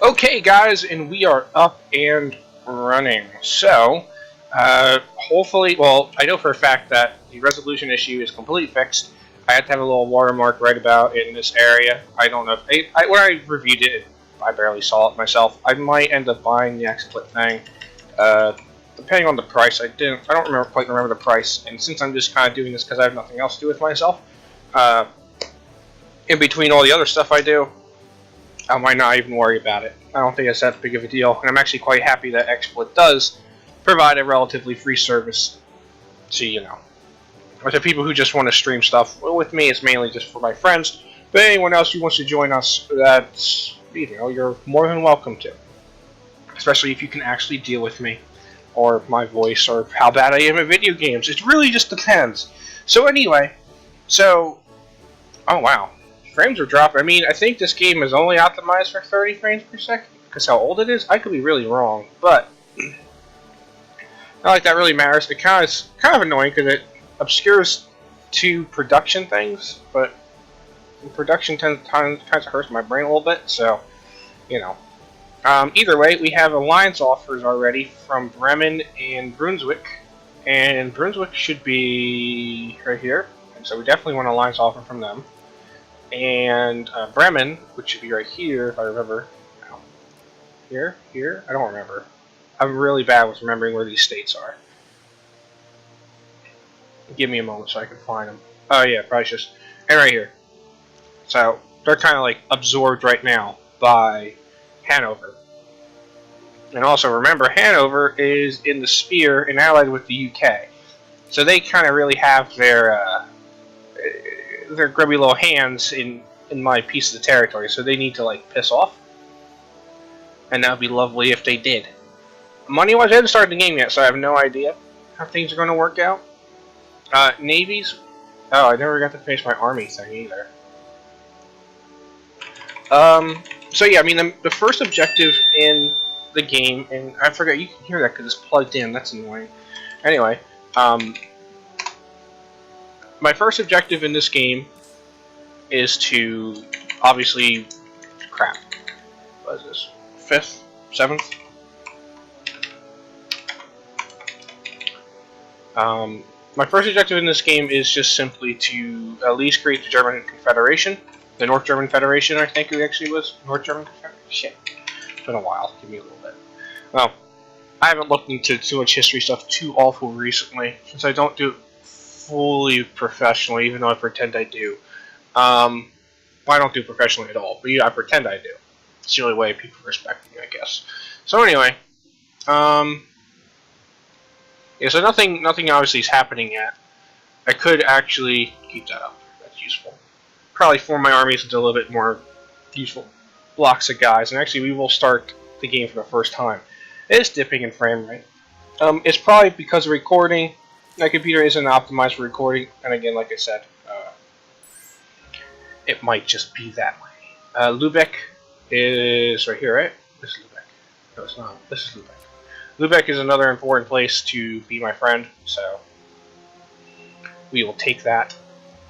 Okay, guys, and we are up and running. So, hopefully, well, I know for a fact that the resolution issue is completely fixed. I had to have a little watermark right about in this area. I don't know if when I reviewed it, I barely saw it myself. I might end up buying the XSplit thing, depending on the price. I don't quite remember the price, and since I'm just kind of doing this because I have nothing else to do with myself, uh, in between all the other stuff I do, I might not even worry about it. I don't think it's that big of a deal, and I'm actually quite happy that XSplit does provide a relatively free service to, or to people who just want to stream stuff. Well, with me, it's mainly just for my friends, but anyone else who wants to join us, that's, you're more than welcome to. Especially if you can actually deal with me, or my voice, or how bad I am at video games. It really just depends. So anyway, oh wow. Frames are dropping. I mean, I think this game is only optimized for 30 frames per second because how old it is. I could be really wrong, but not like that really matters. It's kind of annoying because it obscures two production things, but production kind of hurts my brain a little bit. So, either way, we have alliance offers already from Bremen and Brunswick, and Brunswick should be right here. And so we definitely want an alliance offer from them. And Bremen, which should be right here, if I remember. Here? I don't remember. I'm really bad with remembering where these states are. Give me a moment so I can find them. Oh yeah, probably just. And right here. So, they're kind of like absorbed right now by Hanover. And also remember, Hanover is in the sphere and allied with the UK. So they kind of really have their grubby little hands in my piece of the territory, so they need to like piss off. And that would be lovely if they did. Money-wise, I haven't started the game yet, so I have no idea how things are going to work out. Navies. Oh, I never got to finish my army thing either. So yeah, I mean, the first objective in the game, and I forgot you can hear that because it's plugged in. That's annoying. Anyway, my first objective in this game is to, obviously, crap. What is this? 5th? 7th? My first objective in this game is just simply to at least create the German Confederation. The North German Federation, I think it actually was. North German Confederation? Shit. It's been a while. Give me a little bit. Well, I haven't looked into too much history stuff too awful recently, since I don't do it fully professionally, even though I pretend I do. Well, I don't do professionally at all, but I pretend I do. It's the only way people respect me, I guess. So anyway, yeah, so nothing obviously is happening yet. I could actually keep that up. That's useful. Probably form my armies into a little bit more useful blocks of guys, and actually we will start the game for the first time. It is dipping in frame rate. It's probably because of recording. My computer isn't optimized for recording, and again, like I said, it might just be that way. Lubeck is right here, right? This is Lubeck. No, it's not. This is Lubeck. Lubeck is another important place to be my friend, so we will take that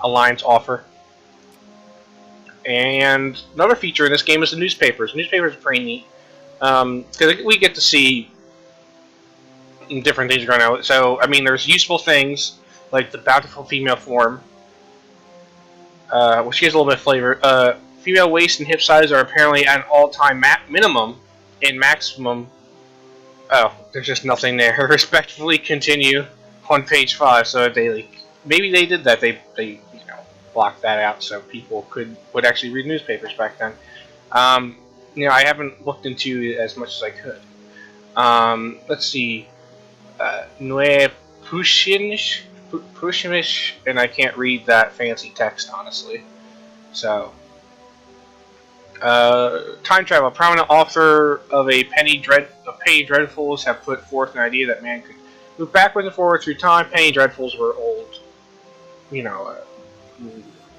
alliance offer. And another feature in this game is the newspapers. Newspapers are pretty neat, because we get to see different things going on. So, I mean, there's useful things, like the bountiful female form, which gives a little bit of flavor. Female waist and hip size are apparently at an all-time minimum, and maximum. Oh, there's just nothing there. Respectfully continue on page 5. So maybe they did that. They blocked that out so people would actually read newspapers back then. I haven't looked into it as much as I could. Let's see. Neue Prussianisch, and I can't read that fancy text honestly. So. Time travel. A prominent author of Penny Dreadfuls have put forth an idea that man could move backwards and forward through time. Penny Dreadfuls were old,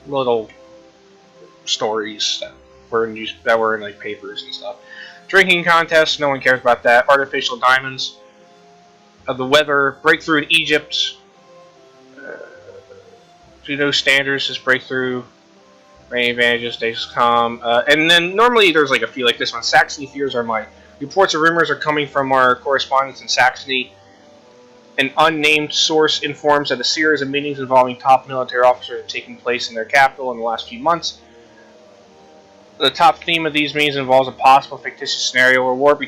little stories that were in like papers and stuff. Drinking contests, no one cares about that. Artificial diamonds. The weather. Breakthrough in Egypt. Standards is breakthrough. Main advantages, stays calm. And then normally there's like a few like this one. Saxony fears our might. Reports or rumors are coming from our correspondents in Saxony. An unnamed source informs that a series of meetings involving top military officers have taken place in their capital in the last few months. The top theme of these meetings involves a possible fictitious scenario where war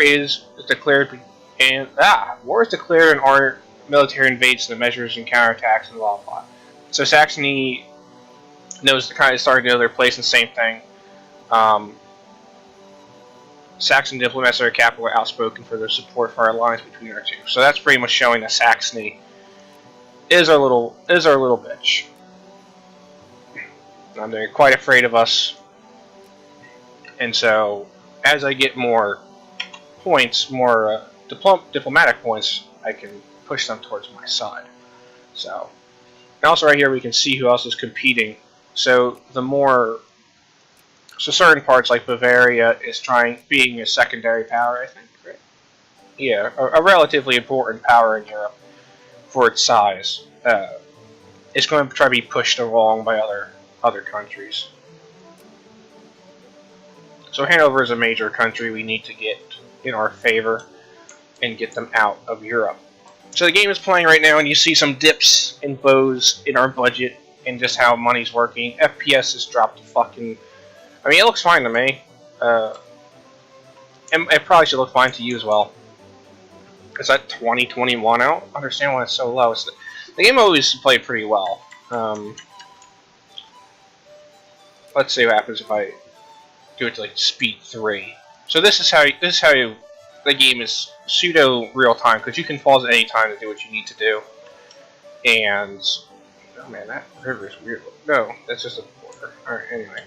is declared and our military invades the measures and counterattacks and blah blah. So Saxony knows kind of starting to know their place and same thing. Saxon diplomats at our capital are outspoken for their support for our alliance between our two. So that's pretty much showing that Saxony is our little bitch. They're quite afraid of us, and so as I get more points, more diplomatic points, I can push them towards my side. So, and also right here we can see who else is competing. So certain parts like Bavaria is being a secondary power, I think, right? Yeah, a relatively important power in Europe for its size. It's going to try to be pushed along by other countries. So Hanover is a major country we need to get in our favor and get them out of Europe. So the game is playing right now, and you see some dips and bows in our budget and just how money's working. FPS has dropped to fucking... I mean, it looks fine to me. And it probably should look fine to you as well. Is that 2021 out? I don't understand why it's so low. The game always played pretty well. Let's see what happens if I do it to like speed 3. So this is how the game is pseudo real time, because you can pause at any time to do what you need to do. And oh man, that river is weird. No, that's just a border. Alright, anyway.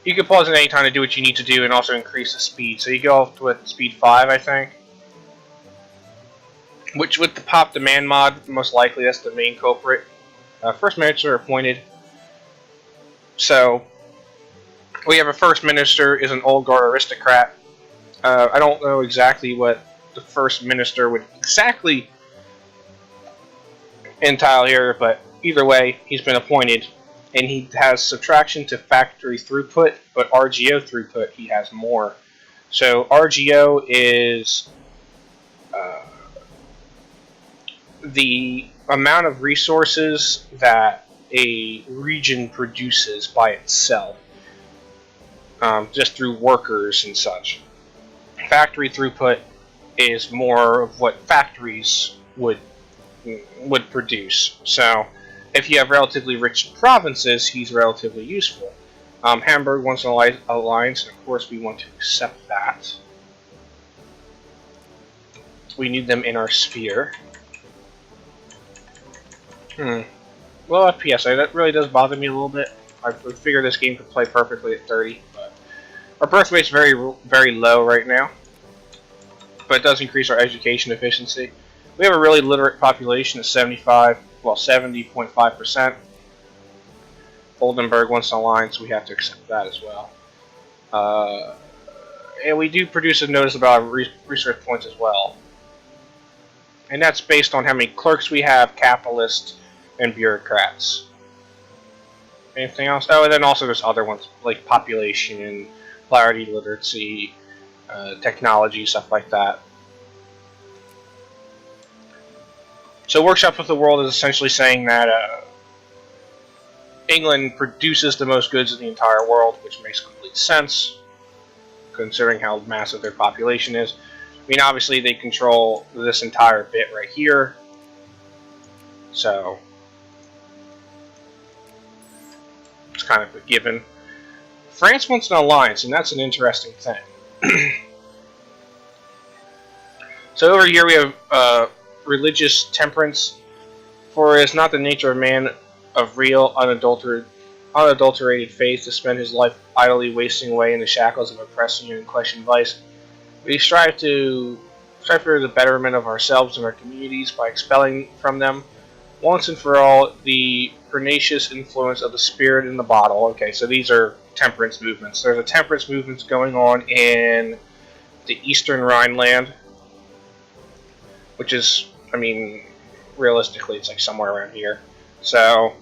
You can pause at any time to do what you need to do and also increase the speed. So you go up to speed 5, I think. Which with the pop demand mod, most likely that's the main culprit. First minister appointed. So we have a first minister is an old guard aristocrat. I don't know exactly what the first minister would exactly entail here, but either way, he's been appointed. And he has subtraction to factory throughput, but RGO throughput he has more. So RGO is the amount of resources that a region produces by itself, just through workers and such. Factory throughput is more of what factories would produce. So if you have relatively rich provinces, he's relatively useful. Hamburg wants an alliance, and of course we want to accept that. We need them in our sphere. Well, FPS, that really does bother me a little bit. I figure this game could play perfectly at 30, but our birth rate's very low right now. But it does increase our education efficiency. We have a really literate population of 70.5%. Oldenburg wants an alliance, so we have to accept that as well. And we do produce a notice about research points as well. And that's based on how many clerks we have, capitalists, and bureaucrats. Anything else? Oh, and then also there's other ones, like population, clarity, literacy, technology, stuff like that. So Workshop with the World is essentially saying that England produces the most goods in the entire world, which makes complete sense, considering how massive their population is. I mean, obviously they control this entire bit right here, so it's kind of a given. France wants an alliance, and that's an interesting thing. So over here we have religious temperance. For it is not the nature of man of real, unadulterated faith to spend his life idly wasting away in the shackles of oppression and questioned vice. We strive for the betterment of ourselves and our communities by expelling from them, once and for all, the pernicious influence of the spirit in the bottle. Okay, so these are temperance movements. There's a temperance movement going on in the Eastern Rhineland, which is, I mean, realistically, it's like somewhere around here. So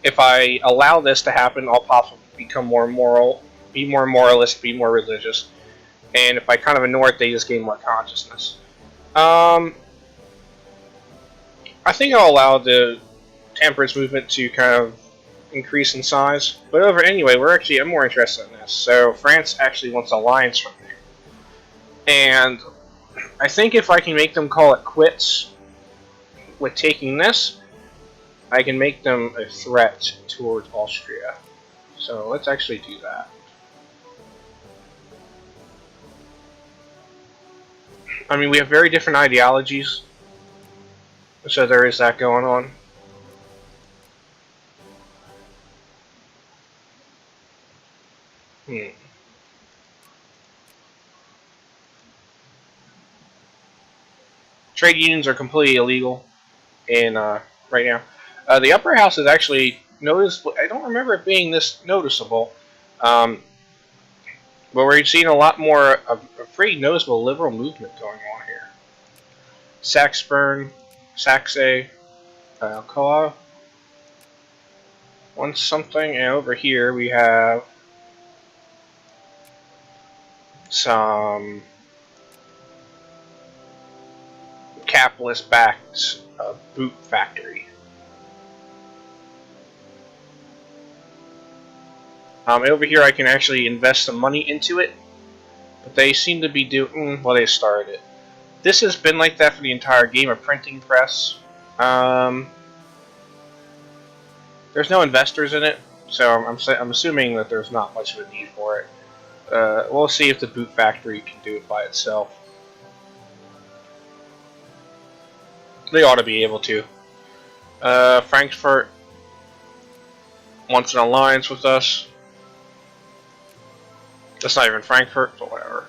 if I allow this to happen, I'll possibly become more moral, be more moralist, be more religious. And if I kind of ignore it, they just gain more consciousness. I think I'll allow the temperance movement to kind of increase in size. But anyway, I'm more interested in this. So France actually wants alliance from me. And I think if I can make them call it quits with taking this, I can make them a threat towards Austria. So let's actually do that. I mean, we have very different ideologies, so there is that going on. Trade unions are completely illegal in right now. The upper house is actually noticeable. I don't remember it being this noticeable, but we're seeing a lot more of a pretty noticeable liberal movement going on here. Saxburn, Saxe, Alcoa, wants something, and over here we have some capitalist-backed boot factory. Over here I can actually invest some money into it, but they seem to be doing, well, they started it. This has been like that for the entire game, a printing press. There's no investors in it, so I'm assuming that there's not much of a need for it. We'll see if the boot factory can do it by itself. They ought to be able to. Frankfurt wants an alliance with us. That's not even Frankfurt, but whatever.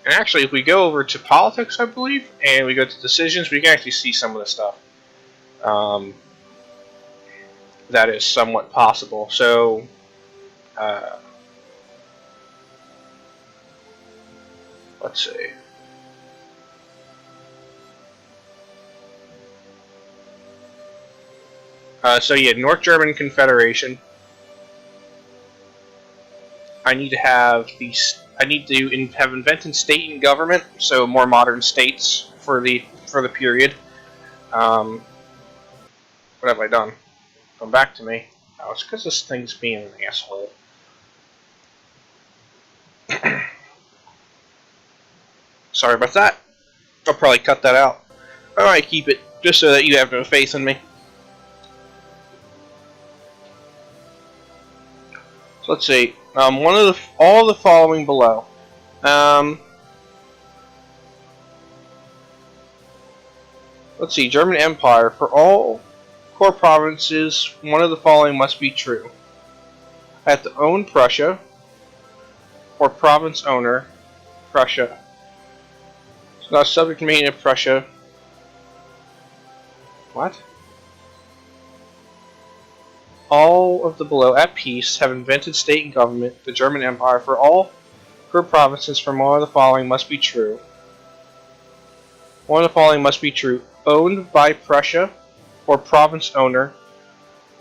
And actually, if we go over to politics, I believe, and we go to decisions, we can actually see some of the stuff that is somewhat possible. So, let's see. So yeah, North German Confederation. I need to have these. I need to have invented state and government, so more modern states for the period. What have I done? Come back to me. Oh, it's because this thing's being an asshole. Sorry about that. I'll probably cut that out. Alright, keep it, just so that you have no faith in me. So let's see. All the following below. Let's see. German Empire. For all core provinces, one of the following must be true. I have to own Prussia, or province owner, Prussia. So not subject to me in Prussia. What? All of the below at peace have invented state and government, the German Empire. For all her provinces from one of the following must be true. One of the following must be true. Owned by Prussia, or province owner,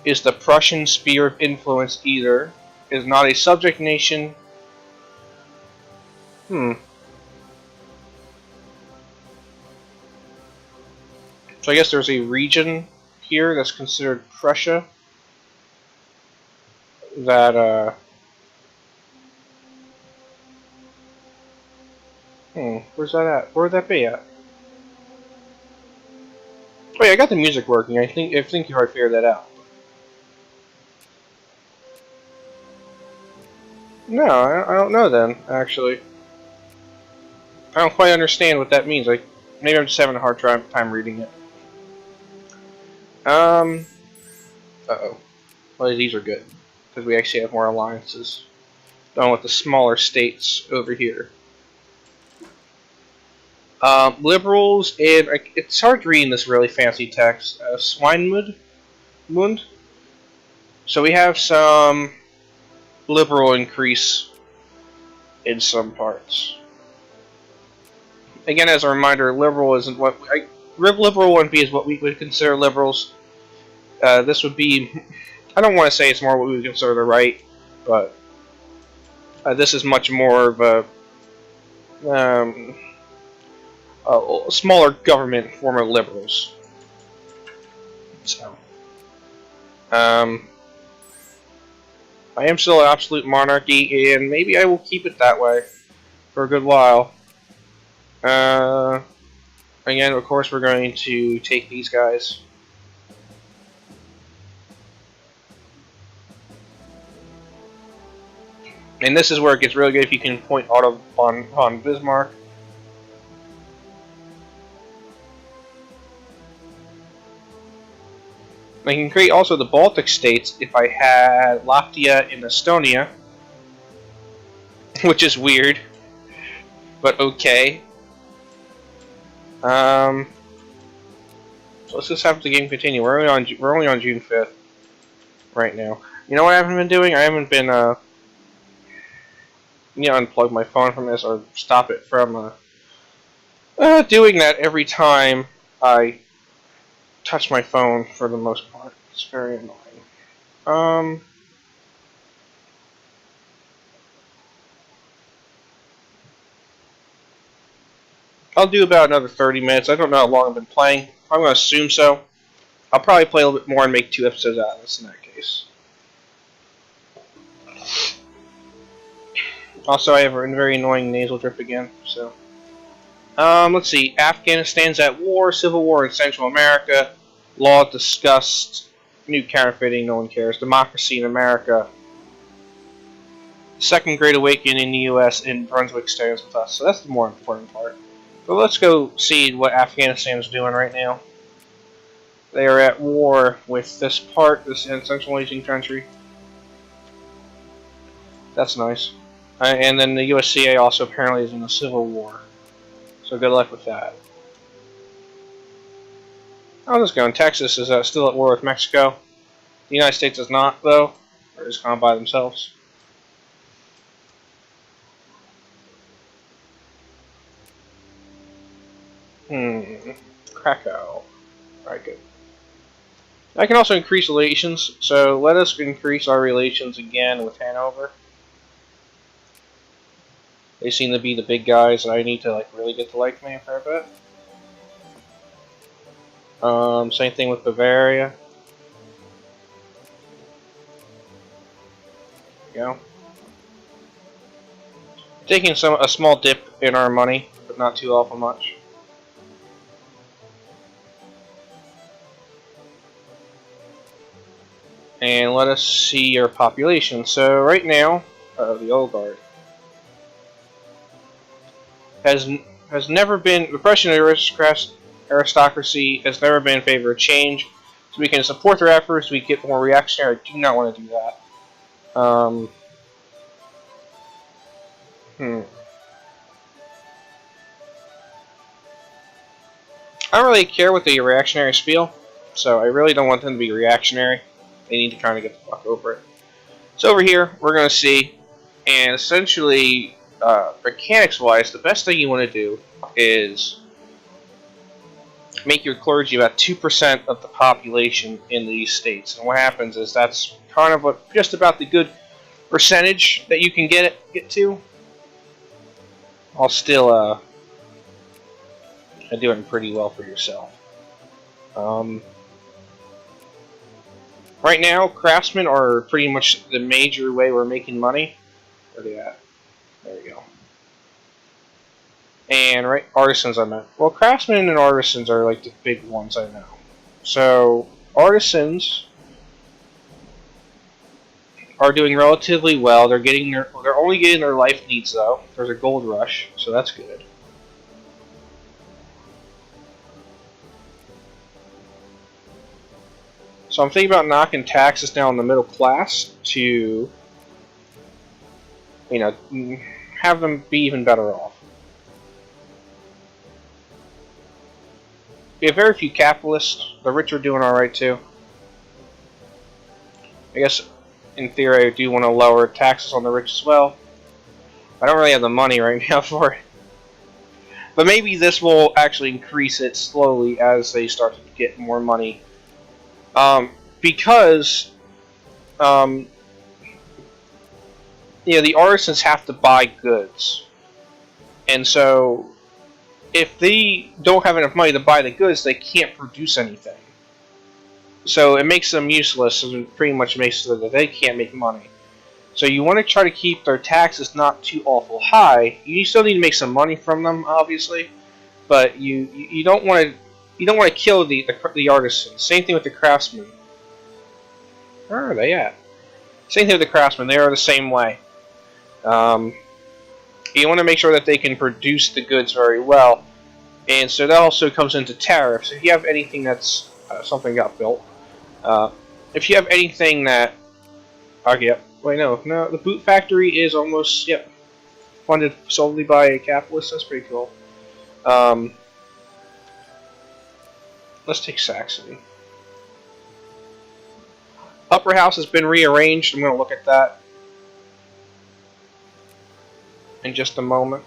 is the Prussian sphere of influence either, is not a subject nation. So I guess there's a region here that's considered Prussia. That, where's that at? Where'd that be at? Oh yeah, I got the music working. I think you already figured that out. No, I don't know then, actually. I don't quite understand what that means. Like, maybe I'm just having a hard time reading it. Uh-oh. Well, these are good. Because we actually have more alliances. Done with the smaller states over here. Liberals, and it's hard reading this really fancy text. Schweinmund? So we have some liberal increase in some parts. again, as a reminder, liberal isn't what liberal wouldn't be is what we would consider liberals. This would be, I don't want to say it's more what we would consider the right, but this is much more of a smaller government form of liberals. So, I am still an absolute monarchy, and maybe I will keep it that way for a good while. Again, of course, we're going to take these guys. And this is where it gets really good if you can point Otto von Bismarck. I can create also the Baltic states if I had Latvia and Estonia, which is weird, but okay. So let's just have the game continue. We're only on June 5th right now. You know what I haven't been doing? I haven't been unplug my phone from this or stop it from doing that every time I touch my phone for the most part. It's very annoying. I'll do about another 30 minutes. I don't know how long I've been playing. I'm going to assume so. I'll probably play a little bit more and make 2 episodes out of this in that case. Also, I have a very annoying nasal drip again, so. Let's see. Afghanistan's at war, civil war in Central America, law discussed, new counterfeiting, no one cares, democracy in America, Second Great Awakening in the U.S., and Brunswick stands with us, so that's the more important part. So let's go see what Afghanistan is doing right now. They are at war with this Central Asian country. That's nice. And then the USCA also apparently is in a civil war. So good luck with that. I'll just go in. Texas is still at war with Mexico. The United States is not, though. They're just kind of by themselves. Krakow. Alright, good. I can also increase relations, so let us increase our relations again with Hanover. They seem to be the big guys, and I need to really get to like me a fair bit. Same thing with Bavaria. There you go. Taking a small dip in our money, but not too awful much. And let us see your population. So right now, the old guard has never been, the Prussian aristocracy has never been in favor of change. So we can support their efforts. We get more reactionary. I do not want to do that. I don't really care what the reactionaries feel, so I really don't want them to be reactionary. They need to kind of get the fuck over it. So over here, we're going to see, and essentially, mechanics-wise, the best thing you want to do is make your clergy about 2% of the population in these states. And what happens is that's kind of just about the good percentage that you can get to. I'll still doing pretty well for yourself. Right now, craftsmen are pretty much the major way we're making money. Where are they at? There we go. And artisans I meant. Well, craftsmen and artisans are like the big ones I know. So artisans are doing relatively well. They're only getting their life needs though. There's a gold rush, so that's good. So I'm thinking about knocking taxes down on the middle class to, have them be even better off. We have very few capitalists. The rich are doing alright too. I guess, in theory, I do want to lower taxes on the rich as well. I don't really have the money right now for it. But maybe this will actually increase it slowly as they start to get more money. Because the artisans have to buy goods, and so if they don't have enough money to buy the goods, they can't produce anything. So it makes them useless, and pretty much makes it so that they can't make money. So you want to try to keep their taxes not too awful high. You still need to make some money from them, obviously, but you don't want to kill the artisans. Same thing with the craftsmen. Where are they at? Same thing with the craftsmen. They are the same way. You want to make sure that they can produce the goods very well, and so that also comes into tariffs. If you have anything that's something got built, if you have anything that, yep. Wait, no, the boot factory is almost funded solely by a capitalist. That's pretty cool. Let's take Saxony. Upper House has been rearranged. I'm going to look at that in just a moment.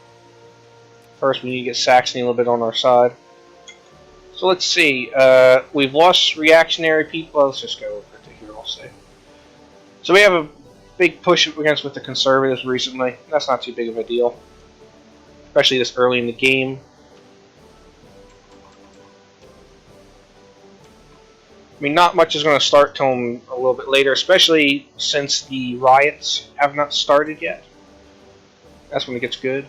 First, we need to get Saxony a little bit on our side. So let's see. We've lost reactionary people. Let's just go over to here, I'll say. So we have a big push against with the conservatives recently. That's not too big of a deal, especially this early in the game. I mean, not much is going to start till a little bit later, especially since the riots have not started yet. That's when it gets good.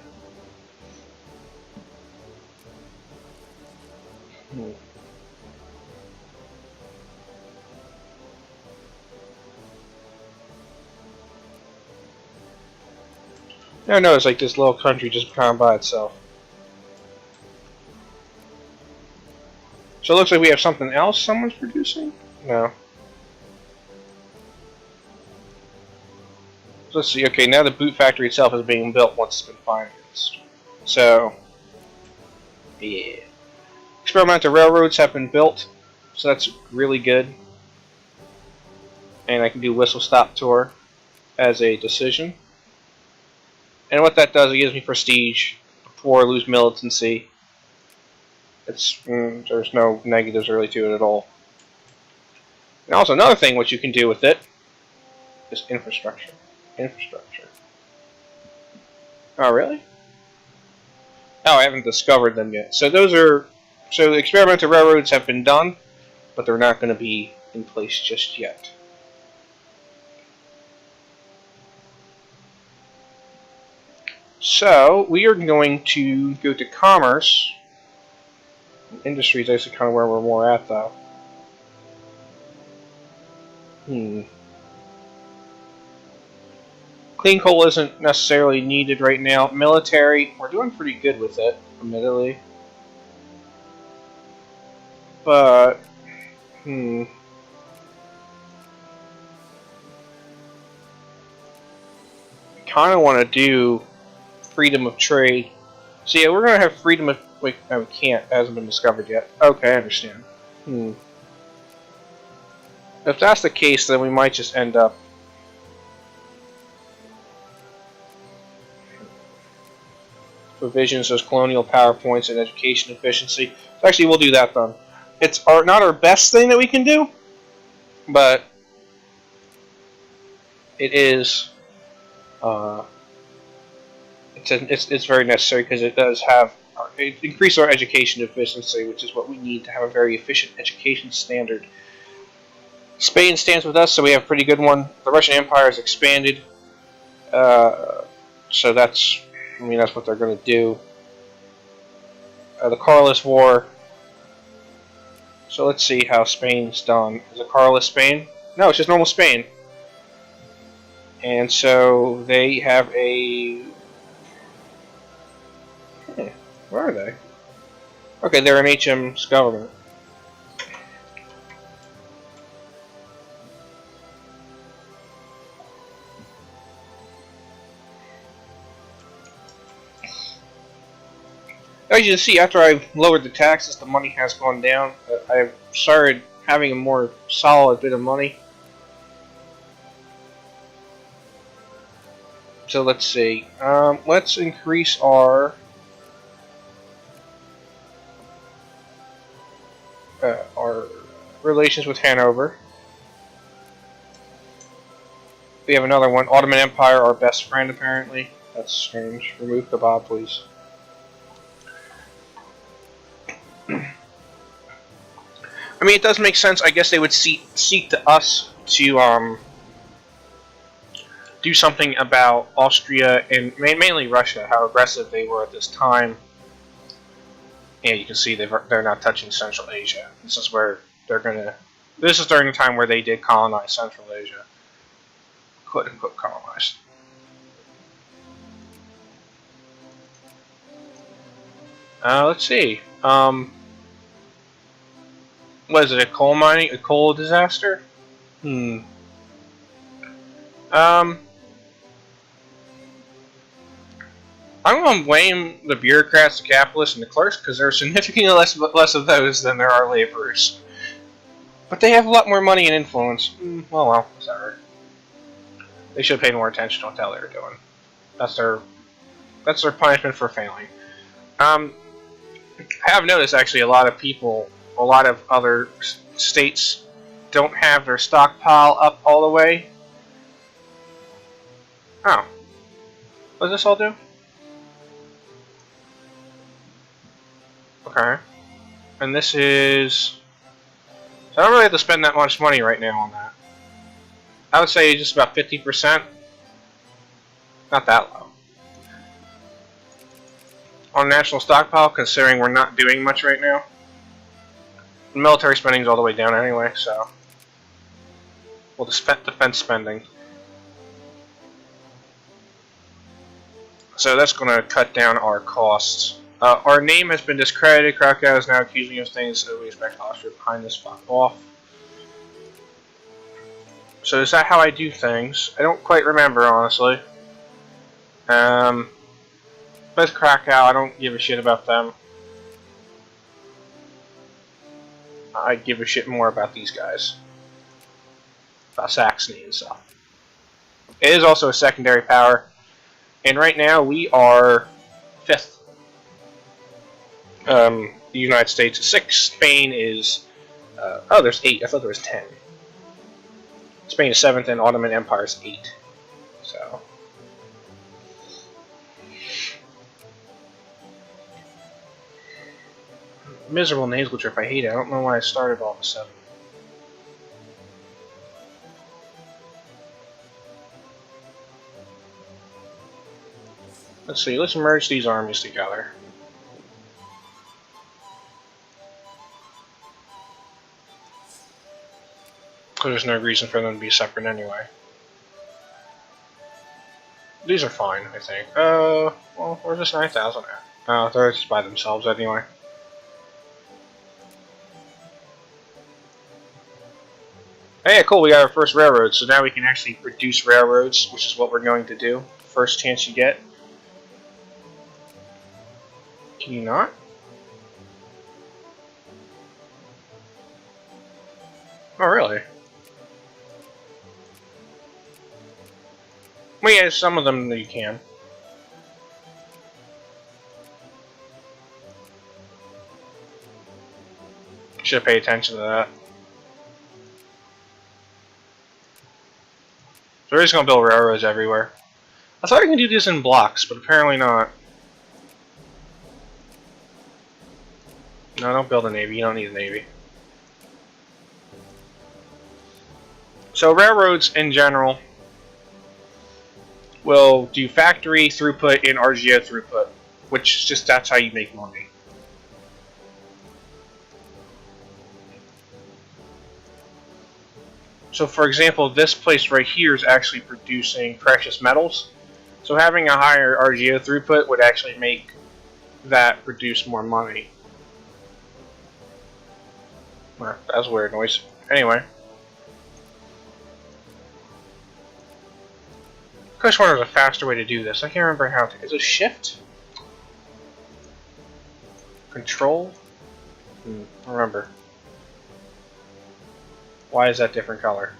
I know it's like this little country just kind of by itself. So it looks like we have something else someone's producing? No. So let's see. Okay, now the boot factory itself is being built once it's been financed. So, yeah. Experimental railroads have been built, so that's really good. And I can do whistle stop tour as a decision. And what that does, it gives me prestige. The poor lose militancy. There's no negatives really to it at all. And also another thing what you can do with it is infrastructure. Infrastructure. Oh, really? Oh, I haven't discovered them yet. So the experimental railroads have been done, but they're not going to be in place just yet. So we are going to go to commerce. Industry is actually kind of where we're more at, though. Clean coal isn't necessarily needed right now. Military, we're doing pretty good with it, admittedly. But, kind of want to do freedom of trade. So yeah, we're going to have freedom of... Wait, no, we can't. It hasn't been discovered yet. Okay, I understand. If that's the case, then we might just end up... Provisions, those colonial PowerPoints, and education efficiency. So actually, we'll do that then. It's not our best thing that we can do, but it is... It's very necessary because it does increase our education efficiency, which is what we need to have a very efficient education standard. Spain stands with us, so we have a pretty good one. The Russian Empire has expanded, so that's what they're going to do. The Carlist War. So let's see how Spain's done. Is it Carlist Spain? No, it's just normal Spain. And so they have a... Where are they? Okay, they're an HM's government. As you can see, after I've lowered the taxes, the money has gone down. I've started having a more solid bit of money. So let's see. Let's increase our our relations with Hanover. We have another one, Ottoman Empire, our best friend apparently. That's strange. Remove kebab, please. I mean, it does make sense. I guess they would seek to us to do something about Austria and mainly Russia, how aggressive they were at this time. Yeah, you can see they're not touching Central Asia. This is where they're gonna. This is during the time where they did colonize Central Asia, quote unquote colonized. Let's see. What is it? A coal disaster? I'm going to blame the bureaucrats, the capitalists, and the clerks because there are significantly less of those than there are laborers. But they have a lot more money and influence. Well, whatever. They should pay more attention to what the hell they're doing. That's their punishment for failing. I have noticed actually a lot of other states don't have their stockpile up all the way. Oh. What does this all do? Okay. And this is... So I don't really have to spend that much money right now on that. I would say just about 50%. Not that low. On national stockpile, considering we're not doing much right now. Military spending is all the way down anyway, so... Well, defense spending. So that's going to cut down our costs. Our name has been discredited. Krakow is now accusing us of things, so we expect Austria behind this. Fuck off. So is that how I do things? I don't quite remember, honestly. But it's Krakow. I don't give a shit about them. I give a shit more about these guys. About Saxony and stuff. It is also a secondary power. And right now we are 5th. The United States is 6. Spain is... oh, there's 8. I thought there was 10. Spain is 7th and Ottoman Empire is 8. So... Miserable nasal drip. I hate it. I don't know why I started all of a sudden. Let's see. Let's merge these armies together. There's no reason for them to be separate anyway. These are fine, I think. Well, where's this 9,000 at? Oh, they're just by themselves anyway. Hey, cool, we got our first railroad, so now we can actually produce railroads, which is what we're going to do. First chance you get. Can you not? Oh, really? Well, yeah, some of them you can. Should pay attention to that. So we're just gonna build railroads everywhere. I thought I could do this in blocks, but apparently not. No, don't build a navy. You don't need a navy. So railroads in general will do factory throughput and RGO throughput, which is just that's how you make money. So for example, this place right here is actually producing precious metals. So having a higher RGO throughput would actually make that produce more money. Well, that was a weird noise. Anyway. I just wonder if there's a faster way to do this. I can't remember how to. Is it shift? Control? I don't remember. Why is that different color?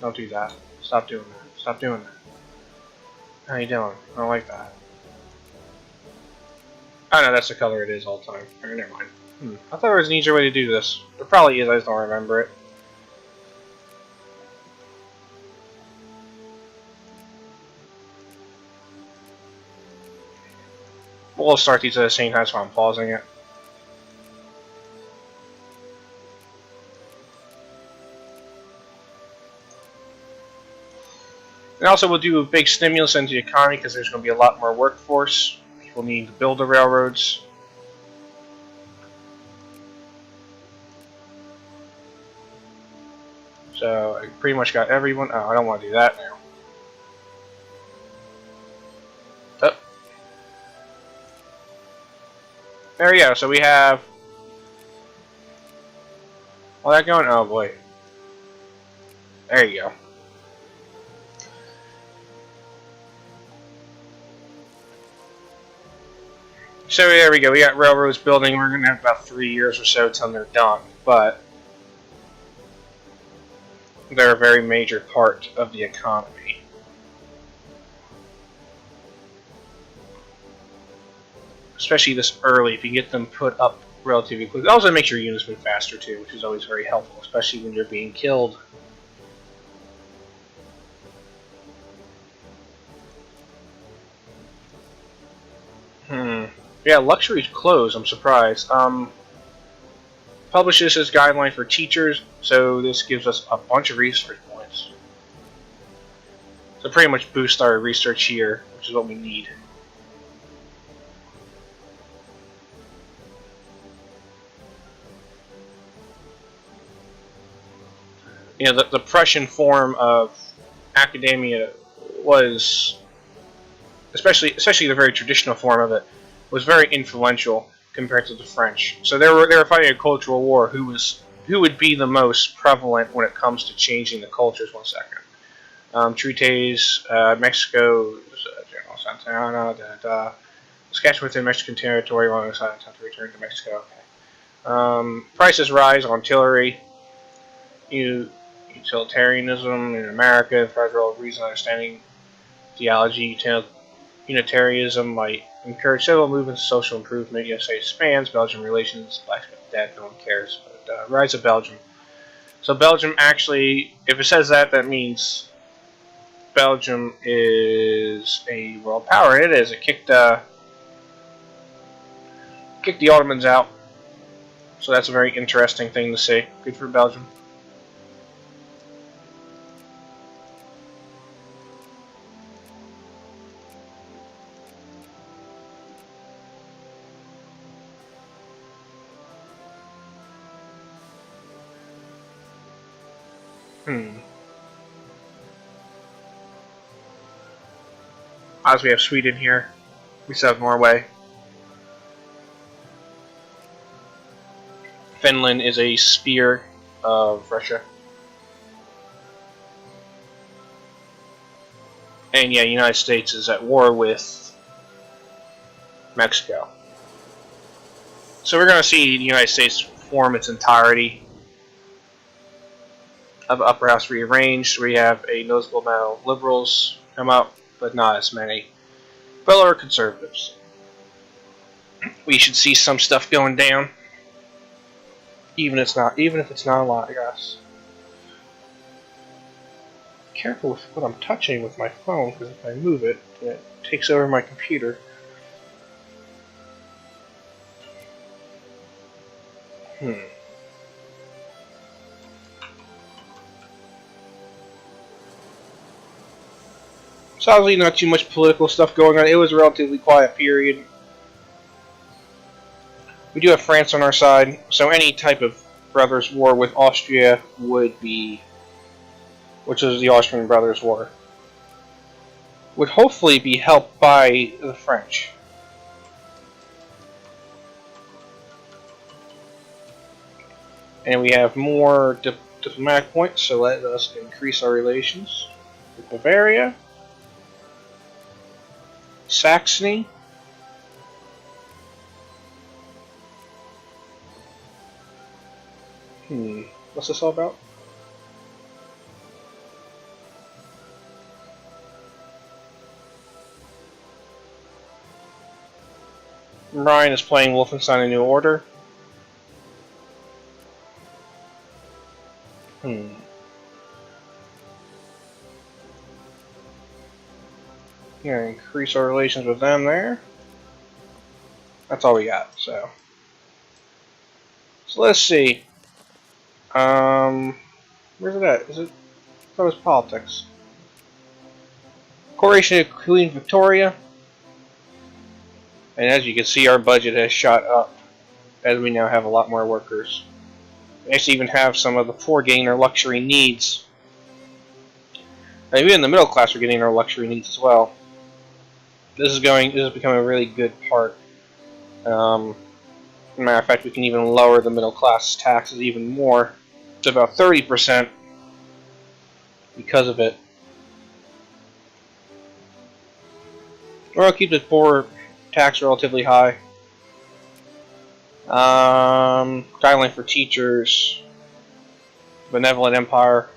Don't do that. Stop doing that. Stop doing that. How you doing? I don't like that. Oh no, that's the color it is all the time. Alright, never mind. I thought there was an easier way to do this. There probably is, I just don't remember it. We'll start these at the same time, so I'm pausing it. And also we'll do a big stimulus into the economy because there's going to be a lot more workforce. People need to build the railroads. So I pretty much got everyone. Oh, I don't want to do that now. Oh. There we go. So we have all that going. Oh boy. There you go. So there we go. We got railroads building. We're going to have about 3 years or so till they're done, but they're a very major part of the economy. Especially this early, if you get them put up relatively quickly. It also makes your units move faster too, which is always very helpful, especially when you're being killed. Yeah, luxury clothes, I'm surprised. Publishes this guideline for teachers, so this gives us a bunch of research points. So pretty much boost our research here, which is what we need. You know, the Prussian form of academia was, especially the very traditional form of it, was very influential compared to the French. So they were fighting a cultural war. Who would be the most prevalent when it comes to changing the cultures? 1 second. Treaties, Mexico, General Santana, sketch within Mexican territory alongside attempt to return to Mexico. Okay. Prices rise on artillery. Utilitarianism in America, federal reason understanding theology, Unitarianism might encourage several movements of social improvement. USA expands Belgian relations. Blacksmith dead, no one cares. But rise of Belgium. So Belgium actually, if it says that, that means Belgium is a world power. It is. It kicked the Ottomans out. So that's a very interesting thing to see. Good for Belgium. As we have Sweden here, we still have Norway. Finland is a spear of Russia. And yeah, the United States is at war with Mexico. So we're going to see the United States form its entirety of upper house rearranged. We have a noticeable amount of liberals come up, but not as many fellow conservatives. We should see some stuff going down, even if it's not a lot, I guess. Careful with what I'm touching with my phone, because if I move it, it takes over my computer. Sadly, not too much political stuff going on. It was a relatively quiet period. We do have France on our side, so any type of brothers' war with Austria would be, which is the Austrian Brothers' War, would hopefully be helped by the French. And we have more diplomatic points, so let us increase our relations with Bavaria, Saxony, what's this all about? Ryan is playing Wolfenstein: A New Order. Yeah, increase our relations with them there. That's all we got. So let's see. Where's it at? Is it? I thought it was politics. Coronation of Queen Victoria. And as you can see, our budget has shot up as we now have a lot more workers. We actually even have some of the poor getting their luxury needs. And even in the middle class are getting their luxury needs as well. This is becoming a really good part. As a matter of fact, we can even lower the middle class taxes even more to about 30% because of it. Or I'll keep the poor tax relatively high. Guideline for teachers. Benevolent Empire.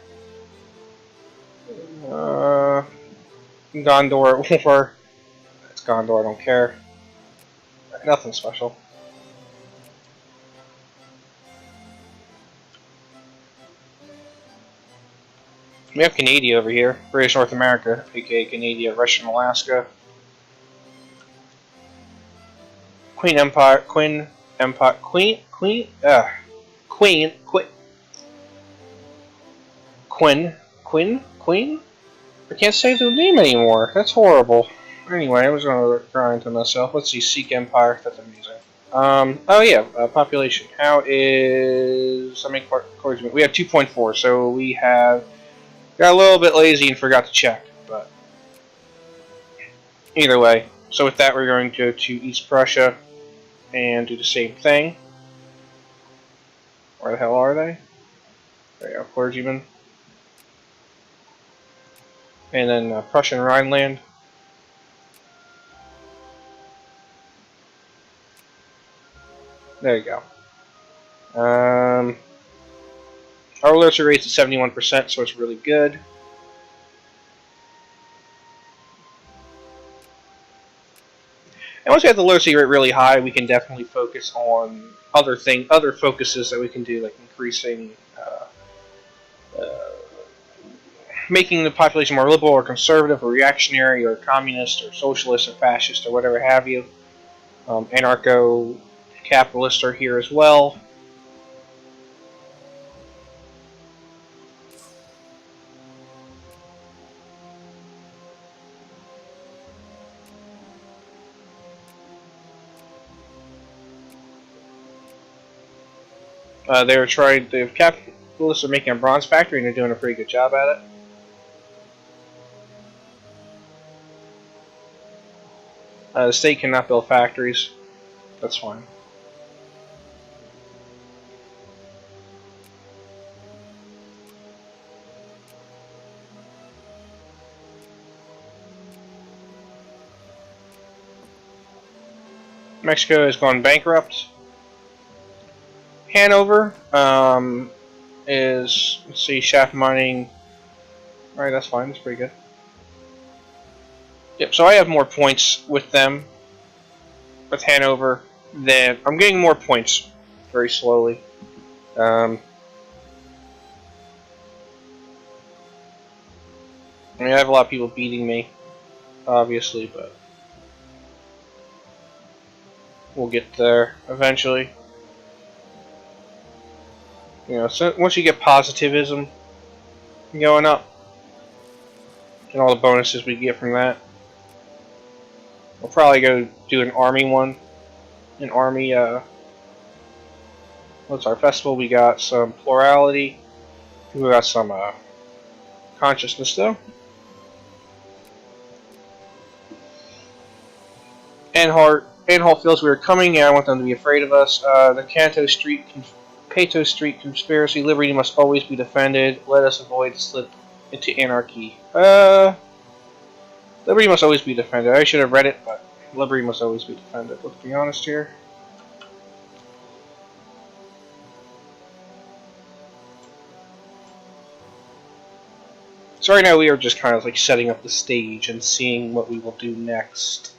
Gondor at war. It's Gondor, I don't care. Nothing special. We have Canada over here. British North America, aka Canada, Russian Alaska. Queen Empire, Queen Empire, Queen, Queen, Queen, Queen, Quinn, Quinn, Queen? I can't say the name anymore. That's horrible. Anyway, I was going to grind to myself. Let's see, Sikh Empire. That's amazing. Oh yeah, population. How is... We have 2.4, so we have... Got a little bit lazy and forgot to check, but... Either way. So with that, we're going to go to East Prussia and do the same thing. Where the hell are they? There you go, clergymen. And then Prussian Rhineland. There you go. Our literacy rate's at 71%, so it's really good. And once we have the literacy rate really high, we can definitely focus on other focuses that we can do, like increasing, making the population more liberal or conservative or reactionary or communist or socialist or fascist or whatever have you. Anarcho-capitalists are here as well. The capitalists are making a bronze factory and they're doing a pretty good job at it. The state cannot build factories. That's fine. Mexico has gone bankrupt. Hanover is, let's see, shaft mining. Alright, that's fine. That's pretty good. Yep, so I have more points with them, with Hanover, than... I'm getting more points very slowly. I mean, I have a lot of people beating me, obviously, but we'll get there eventually. You know, so once you get positivism going up, and all the bonuses we get from that, we'll probably go do an army one. An army, what's our festival? We got some plurality. We got some, consciousness, though. Anhalt feels we are coming, and I want them to be afraid of us. The Cato Street conspiracy. Liberty must always be defended. Let us avoid slip into anarchy. Liberty must always be defended. I should have read it, but liberty must always be defended. Let's be honest here. So right now we are just kind of like setting up the stage and seeing what we will do next.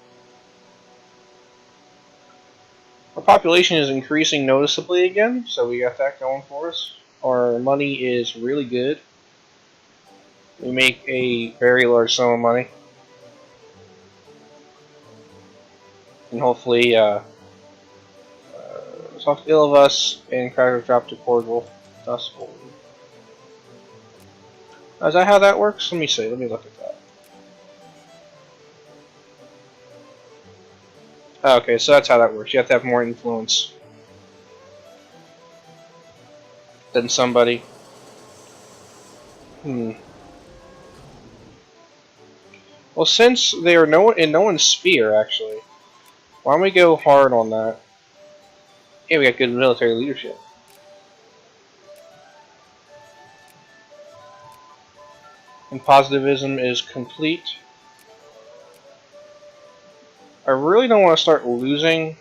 Our population is increasing noticeably again, so we got that going for us. our money is really good. We make a very large sum of money. And hopefully, talk ill of us and Cracker drop to cordial dust holy. Is that how that works? Let me see. Let me look at that. Okay, so that's how that works. You have to have more influence than somebody. Well, since they are in no one's sphere, actually, why don't we go hard on that? Yeah, we got good military leadership. And positivism is complete. I really don't want to start losing.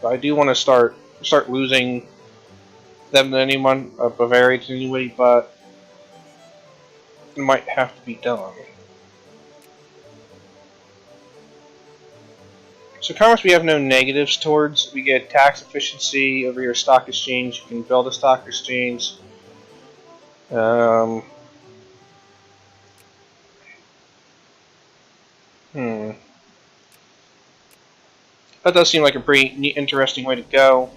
But I do want to start losing them to anyone, Bavaria to anybody, but it might have to be done. So commerce we have no negatives towards. We get tax efficiency over your stock exchange. You can build a stock exchange. That does seem like a pretty neat, interesting way to go.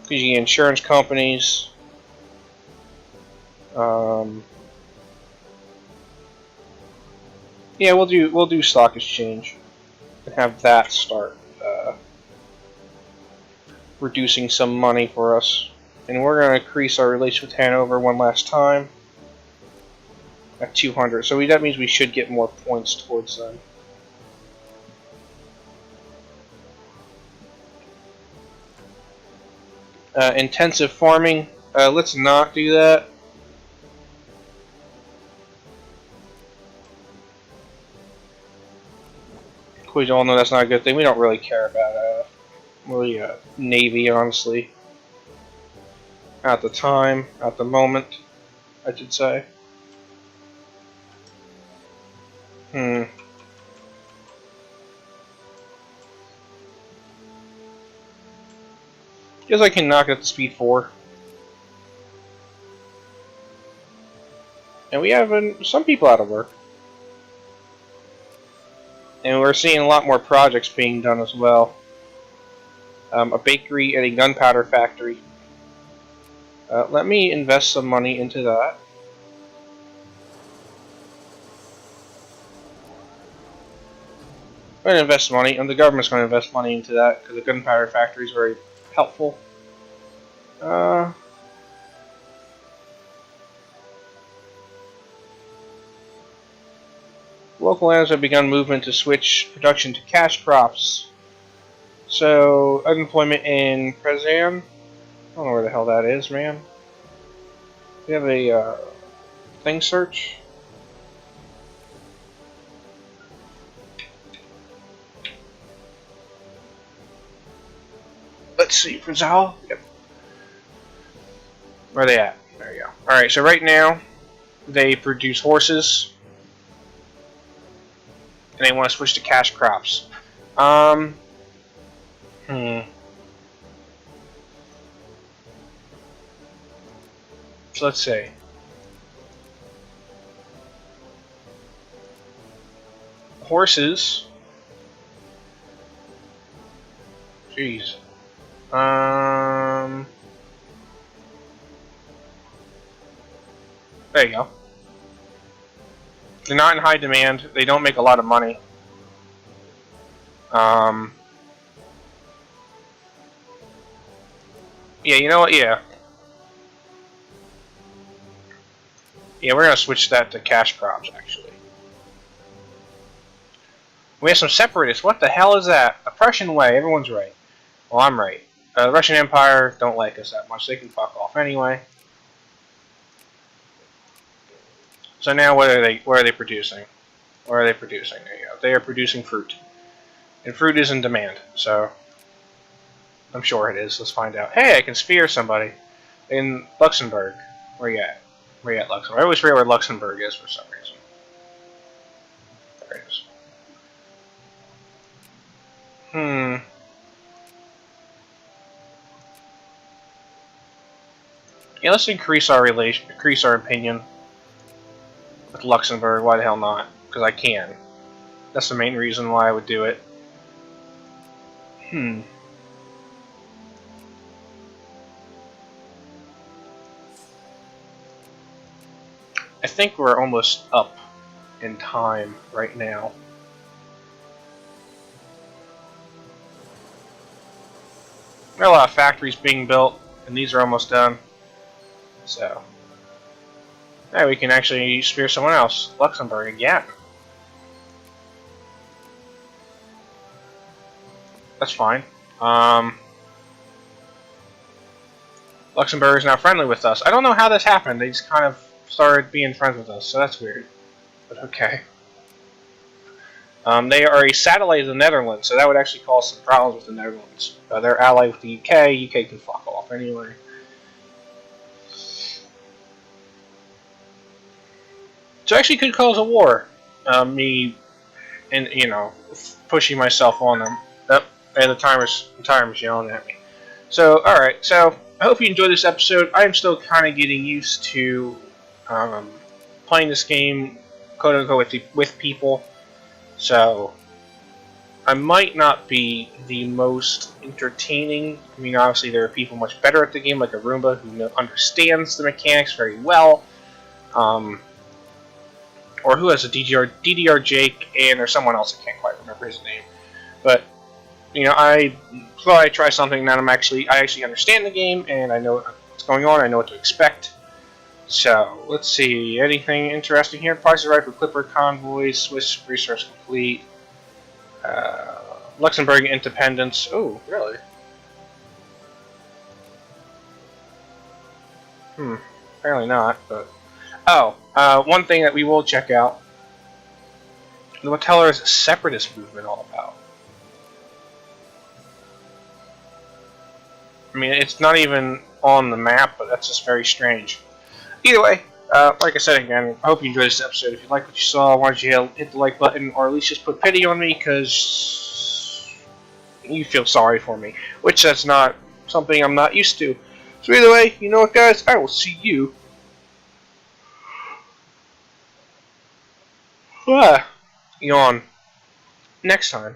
The insurance companies. Yeah, we'll do stock exchange and have that start reducing some money for us. And we're going to increase our relation with Hanover one last time at 200. So that means we should get more points towards them. Intensive farming. Let's not do that. We all know that's not a good thing. We don't really care about Navy, honestly. At the time, at the moment, I should say. Guess I can knock it to speed 4. And we have some people out of work. And we're seeing a lot more projects being done as well. A bakery and a gunpowder factory. Let me invest some money into that. I'm going to invest money, and the government's going to invest money into that because the gunpowder factory is very helpful. Local lands have begun movement to switch production to cash crops. So, unemployment in Prezan. I don't know where the hell that is, man. We have a thing search. Let's see, Prezal. Yep. Where are they at? There you go. Alright, so right now, they produce horses. And they want to switch to cash crops. So let's see. Horses. Jeez. There you go. They're not in high demand. They don't make a lot of money. Yeah, you know what? Yeah. Yeah, we're going to switch that to cash crops, actually. We have some separatists. What the hell is that? A Prussian way. Everyone's right. Well, I'm right. The Russian Empire don't like us that much. They can fuck off anyway. So now what are they producing? What are they producing? There you go. They are producing fruit. And fruit is in demand, so I'm sure it is. Let's find out. Hey, I can spear somebody in Luxembourg. Where you at? Where you at, Luxembourg? I always forget where Luxembourg is for some reason. There it is. Yeah, let's increase our opinion with Luxembourg. Why the hell not? Because I can. That's the main reason why I would do it. I think we're almost up in time right now. There are a lot of factories being built, and these are almost done. So, now we can actually spear someone else. Luxembourg again. That's fine. Luxembourg is now friendly with us. I don't know how this happened. They just kind of started being friends with us, so that's weird. But okay. They are a satellite of the Netherlands, so that would actually cause some problems with the Netherlands. They're allied with the UK. UK can fuck off anyway. So actually could cause a war. Me, and pushing myself on them. Oh, and the timer's yelling at me. So, alright, so I hope you enjoyed this episode. I am still kind of getting used to playing this game, quote unquote, with people. So, I might not be the most entertaining. I mean, obviously there are people much better at the game, like a Roomba, who understands the mechanics very well. Or who has a DDR Jake, and there's someone else, I can't quite remember his name. But, I thought I'd try something that I actually understand the game, and I know what's going on, I know what to expect. So, let's see, anything interesting here? Price is right for Clipper Convoys, Swiss Resource Complete, Luxembourg Independence. Oh, really? Apparently not, but... Oh, one thing that we will check out. What the hell is separatist movement all about? I mean, it's not even on the map, but that's just very strange. Either way, like I said again, I hope you enjoyed this episode. If you like what you saw, why don't you hit the like button, or at least just put pity on me, because you feel sorry for me, which that's not something I'm not used to. So either way, you know what, guys? I will see you yawn next time.